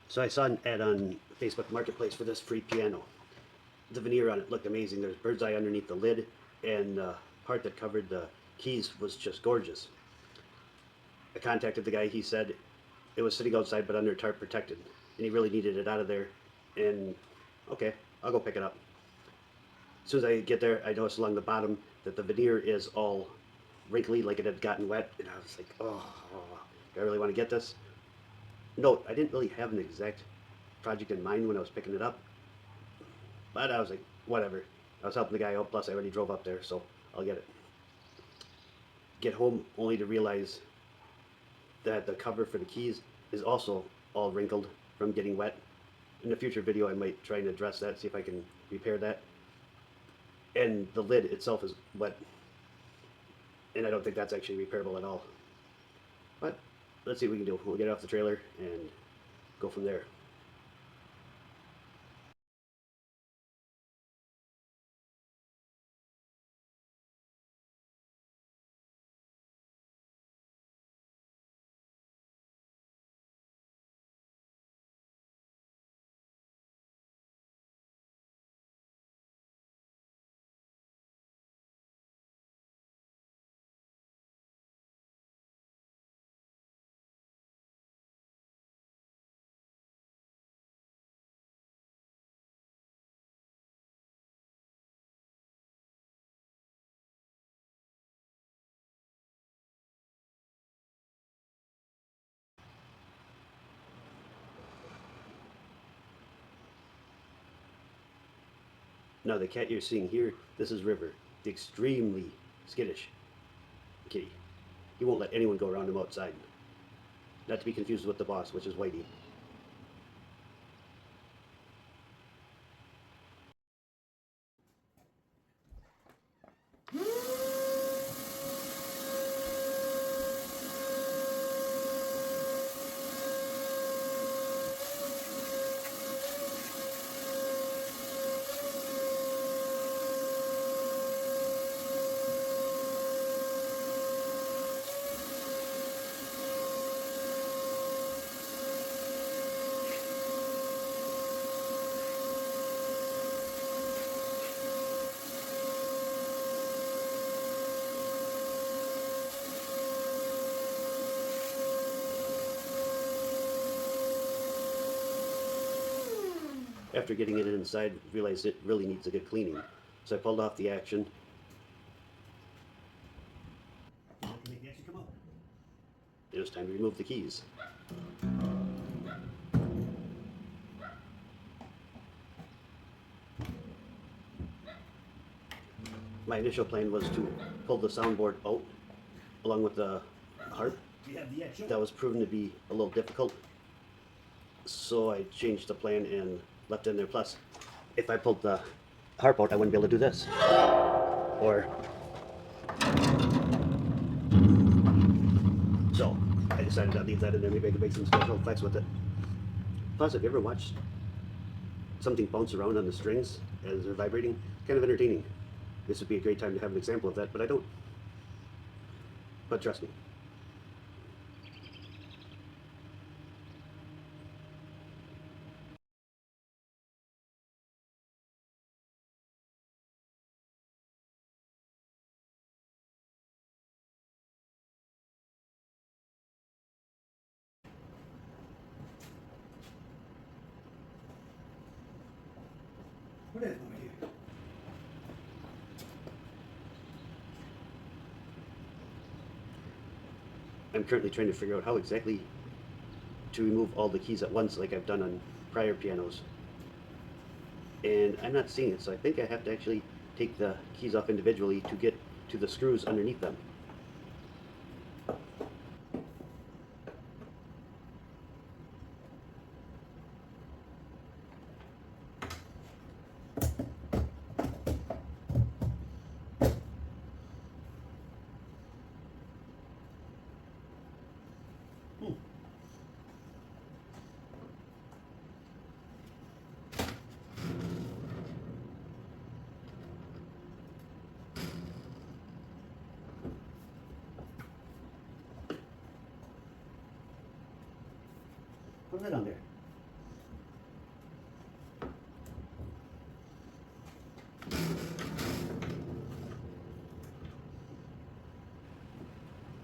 So I saw an ad on Facebook Marketplace for this free piano. The veneer on it looked amazing. There's bird's eye underneath the lid, and the part that covered the keys was just gorgeous. I contacted the guy. He said it was sitting outside but under tarp protected, and he really needed it out of there. And okay, I'll go pick it up. As soon as I get there, I noticed along the bottom that the veneer is all wrinkly, like it had gotten wet, and I was like, oh, do I really want to get this? No, I didn't really have an exact project in mind when I was picking it up, but I was like, whatever. I was helping the guy out, plus I already drove up there, so I'll get it. Get home only to realize that the cover for the keys is also all wrinkled from getting wet. In a future video, I might try and address that, see if I can repair that. And the lid itself is wet, and I don't think that's actually repairable at all. But let's see what we can do. We'll get it off the trailer and go from there. Now the cat you're seeing here, this is River, the extremely skittish kitty. He won't let anyone go around him outside. Not to be confused with the boss, which is Whitey. After getting it inside, realized it really needs a good cleaning. So I pulled off the action. It was time to remove the keys. My initial plan was to pull the soundboard out along with the harp. That was proven to be a little difficult, so I changed the plan and left it in there. Plus, if I pulled the harp out, I wouldn't be able to do this. Or so I decided to leave that in there. Maybe I could make some special effects with it. Plus, have you ever watched something bounce around on the strings as they're vibrating? Kind of entertaining. This would be a great time to have an example of that, but I don't. But trust me. What is over here? I'm currently trying to figure out how exactly to remove all the keys at once like I've done on prior pianos. And I'm not seeing it, so I think I have to actually take the keys off individually to get to the screws underneath them. Put that on there.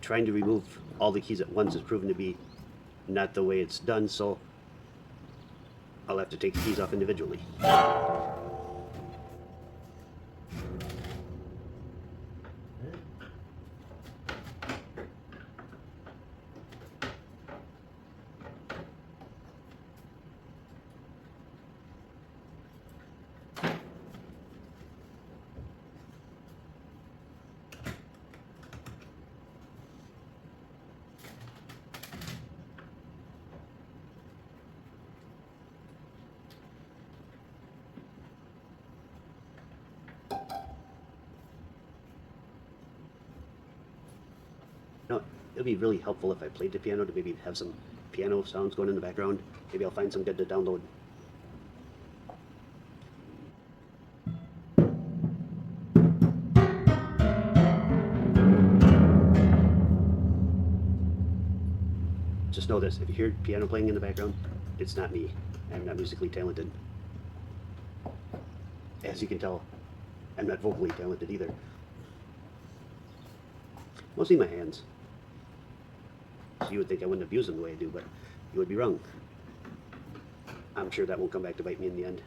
trying to remove all the keys at once is proven to be not the way it's done, so I'll have to take the keys off individually. No, it'd be really helpful if I played the piano to maybe have some piano sounds going in the background. Maybe I'll find some good to download. Just know this, if you hear piano playing in the background, it's not me. I'm not musically talented. As you can tell, I'm not vocally talented either. Mostly my hands. So you would think I wouldn't abuse them the way I do, but you would be wrong. I'm sure that won't come back to bite me in the end.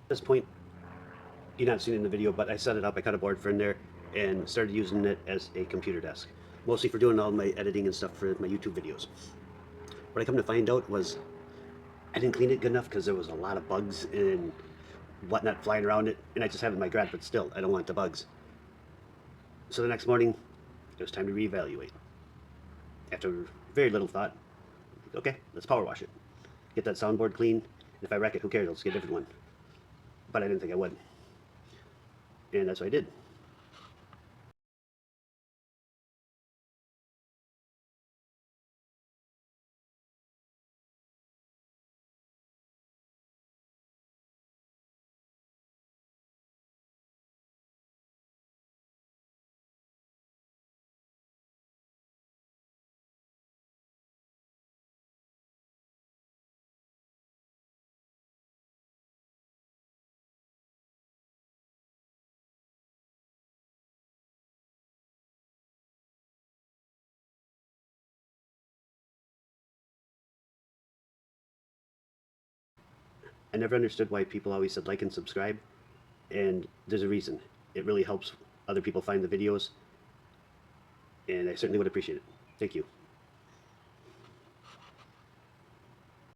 this point, you're not seeing it in the video, but I set it up. I cut a board for in there and started using it as a computer desk, mostly for doing all my editing and stuff for my YouTube videos. What I come to find out was I didn't clean it good enough because there was a lot of bugs and whatnot flying around it, and I just have it in my garage, but still, I don't want the bugs. So the next morning, it was time to reevaluate. After very little thought, okay, let's power wash it. Get that soundboard clean, and if I wreck it, who cares, I'll just get a different one. But I didn't think I would. And that's what I did. I never understood why people always said like and subscribe, and there's a reason. It really helps other people find the videos, and I certainly would appreciate it. Thank you.